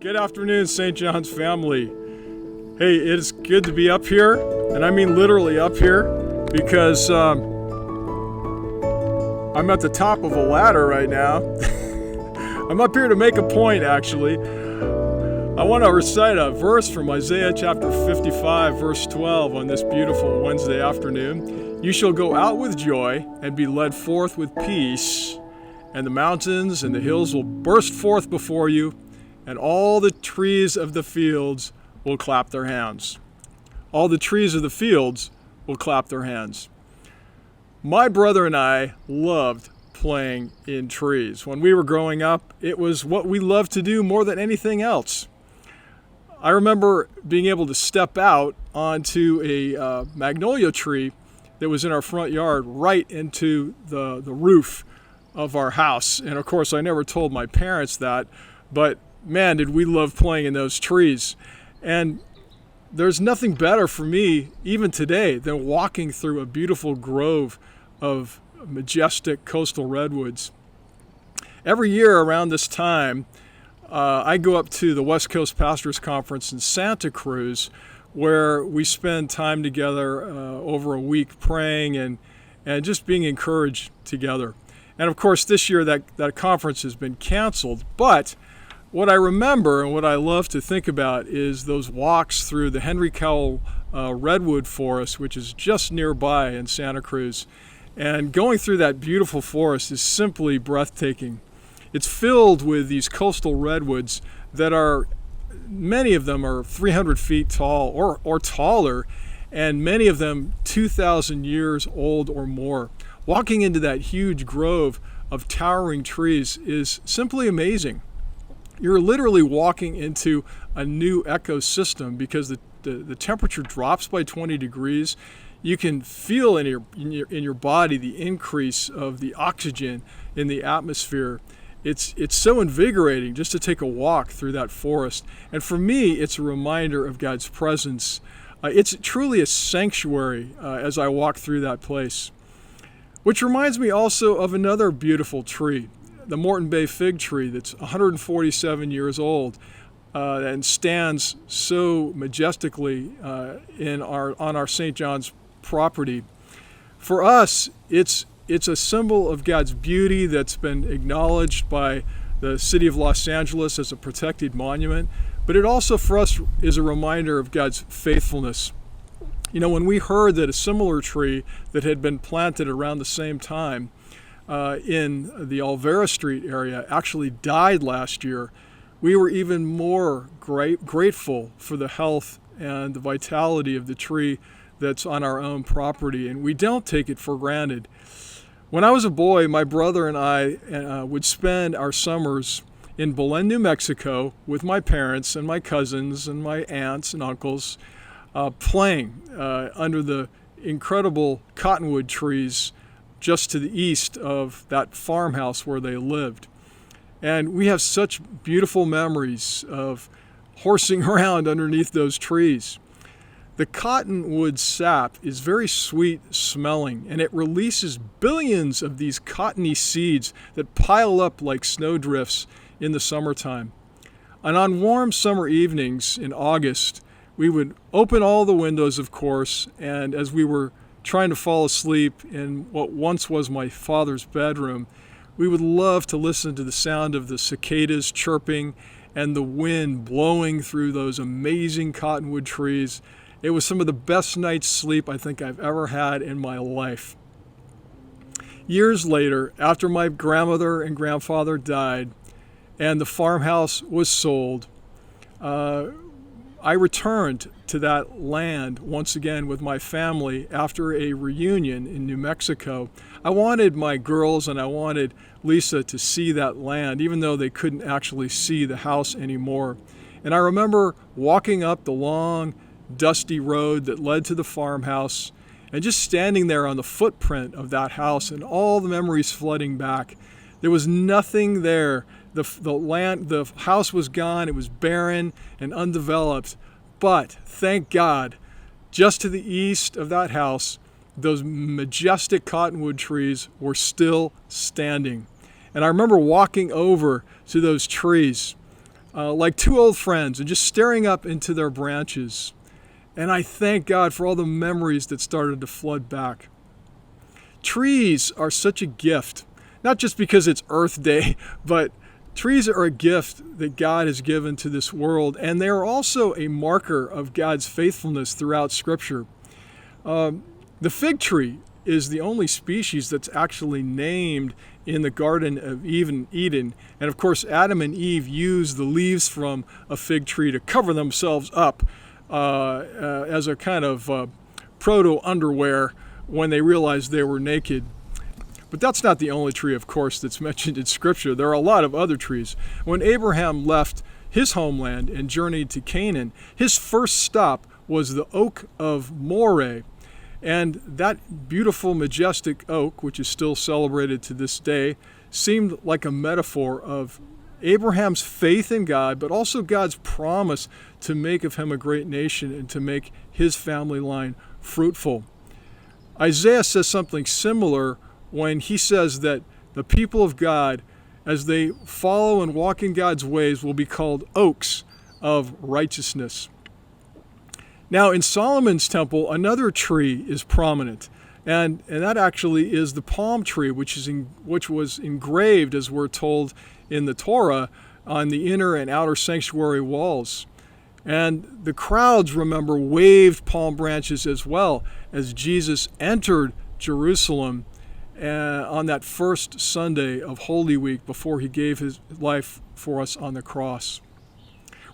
Good afternoon, St. John's family. Hey, it is good to be up here, and I mean literally up here, because I'm at the top of a ladder right now. I'm up here to make a point, actually. I want to recite a verse from Isaiah chapter 55, verse 12 on this beautiful Wednesday afternoon. You shall go out with joy and be led forth with peace, and the mountains and the hills will burst forth before you, and all the trees of the fields will clap their hands. All the trees of the fields will clap their hands. My brother and I loved playing in trees. When we were growing up, it was what we loved to do more than anything else. I remember being able to step out onto a magnolia tree that was in our front yard right into the roof of our house. And of course, I never told my parents that, but man, did we love playing in those trees. And there's nothing better for me, even today, than walking through a beautiful grove of majestic coastal redwoods. Every year around this time, I go up to the West Coast Pastors Conference in Santa Cruz, where we spend time together over a week praying and just being encouraged together. And of course, this year that conference has been canceled, but what I remember and what I love to think about is those walks through the Henry Cowell redwood forest, which is just nearby in Santa Cruz. And going through that beautiful forest is simply breathtaking. It's filled with these coastal redwoods that are, many of them are 300 feet tall or taller, and many of them 2,000 years old or more. Walking into that huge grove of towering trees is simply amazing. You're literally walking into a new ecosystem because the temperature drops by 20 degrees. You can feel in your body the increase of the oxygen in the atmosphere. It's so invigorating just to take a walk through that forest. And for me, it's a reminder of God's presence. It's truly a sanctuary as I walk through that place. Which reminds me also of another beautiful tree, the Moreton Bay fig tree that's 147 years old and stands so majestically on our St. John's property. For us, it's a symbol of God's beauty that's been acknowledged by the city of Los Angeles as a protected monument, but it also for us is a reminder of God's faithfulness. You know, when we heard that a similar tree that had been planted around the same time in the Olvera Street area actually died last year, we were even more grateful for the health and the vitality of the tree that's on our own property, and we don't take it for granted. When I was a boy, my brother and I would spend our summers in Belen, New Mexico with my parents and my cousins and my aunts and uncles playing under the incredible cottonwood trees just to the east of that farmhouse where they lived. And we have such beautiful memories of horsing around underneath those trees. The cottonwood sap is very sweet smelling, and it releases billions of these cottony seeds that pile up like snowdrifts in the summertime. And on warm summer evenings in August, we would open all the windows, of course, and as we were trying to fall asleep in what once was my father's bedroom, we would love to listen to the sound of the cicadas chirping and the wind blowing through those amazing cottonwood trees. It was some of the best night's sleep I think I've ever had in my life. Years later, after my grandmother and grandfather died and the farmhouse was sold, I returned to that land once again with my family after a reunion in New Mexico. I wanted my girls and I wanted Lisa to see that land, even though they couldn't actually see the house anymore. And I remember walking up the long, dusty road that led to the farmhouse and just standing there on the footprint of that house and all the memories flooding back. There was nothing there. The house was gone. It was barren and undeveloped. But thank God, just to the east of that house, those majestic cottonwood trees were still standing. And I remember walking over to those trees like two old friends and just staring up into their branches. And I thank God for all the memories that started to flood back. Trees are such a gift, not just because it's Earth Day, but trees are a gift that God has given to this world, and they are also a marker of God's faithfulness throughout Scripture. The fig tree is the only species that's actually named in the Garden of Eden. And of course, Adam and Eve used the leaves from a fig tree to cover themselves up as a kind of proto-underwear when they realized they were naked. But that's not the only tree, of course, that's mentioned in Scripture. There are a lot of other trees. When Abraham left his homeland and journeyed to Canaan, his first stop was the oak of Moreh. And that beautiful, majestic oak, which is still celebrated to this day, seemed like a metaphor of Abraham's faith in God, but also God's promise to make of him a great nation and to make his family line fruitful. Isaiah says something similar when he says that the people of God, as they follow and walk in God's ways, will be called oaks of righteousness. Now, in Solomon's temple, another tree is prominent, and that actually is the palm tree, which was engraved, as we're told in the Torah, on the inner and outer sanctuary walls. And the crowds, remember, waved palm branches as well as Jesus entered Jerusalem on that first Sunday of Holy Week before he gave his life for us on the cross.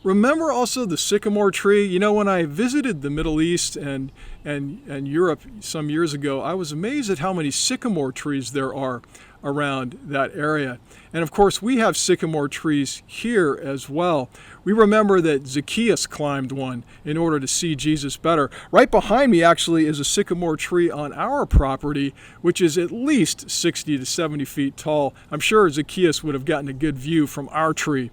Remember also the sycamore tree? You know, when I visited the Middle East and Europe some years ago, I was amazed at how many sycamore trees there are around that area. And of course, we have sycamore trees here as well. We remember that Zacchaeus climbed one in order to see Jesus better. Right behind me actually is a sycamore tree on our property, which is at least 60 to 70 feet tall. I'm sure Zacchaeus would have gotten a good view from our tree.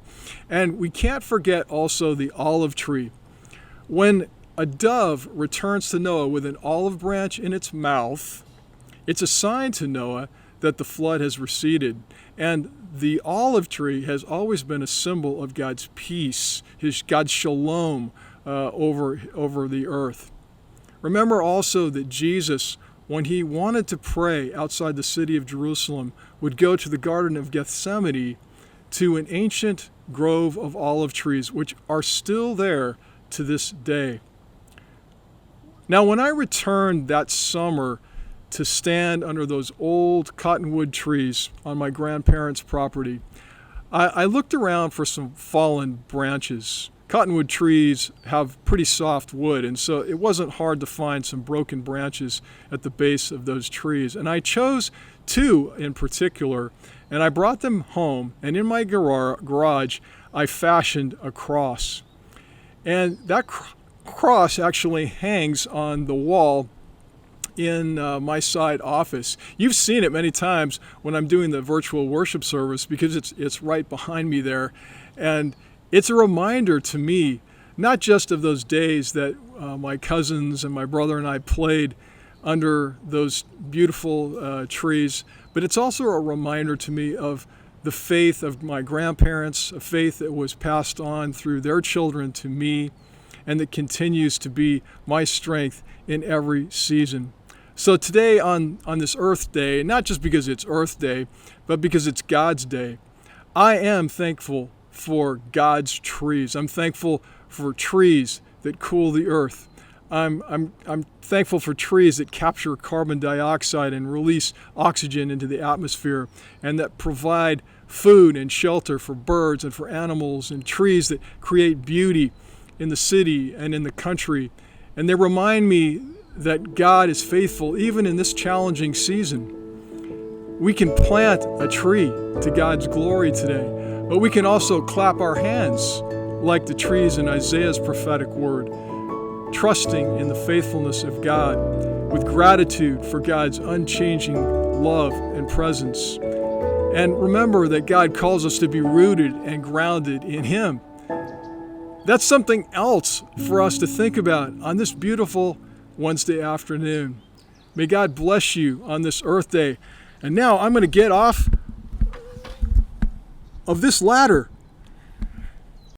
And we can't forget also the olive tree. When a dove returns to Noah with an olive branch in its mouth, it's a sign to Noah that the flood has receded. And the olive tree has always been a symbol of God's peace, God's shalom over the earth. Remember also that Jesus, when he wanted to pray outside the city of Jerusalem, would go to the Garden of Gethsemane to an ancient grove of olive trees, which are still there to this day. Now, when I returned that summer to stand under those old cottonwood trees on my grandparents' property, I looked around for some fallen branches. Cottonwood trees have pretty soft wood, and so it wasn't hard to find some broken branches at the base of those trees. And I chose two in particular, and I brought them home, and in my garage, I fashioned a cross. And that cross actually hangs on the wall in my side office. You've seen it many times when I'm doing the virtual worship service because it's right behind me there. And it's a reminder to me, not just of those days that my cousins and my brother and I played under those beautiful trees, but it's also a reminder to me of the faith of my grandparents, a faith that was passed on through their children to me, and that continues to be my strength in every season. So today on this Earth Day, not just because it's Earth Day, but because it's God's Day, I am thankful for God's trees. I'm thankful for trees that cool the earth. I'm thankful for trees that capture carbon dioxide and release oxygen into the atmosphere, and that provide food and shelter for birds and for animals, and trees that create beauty in the city and in the country. And they remind me that God is faithful even in this challenging season. We can plant a tree to God's glory today, but we can also clap our hands like the trees in Isaiah's prophetic word, trusting in the faithfulness of God with gratitude for God's unchanging love and presence. And remember that God calls us to be rooted and grounded in Him. That's something else for us to think about on this beautiful Wednesday afternoon. May God bless you on this Earth Day. And now I'm going to get off of this ladder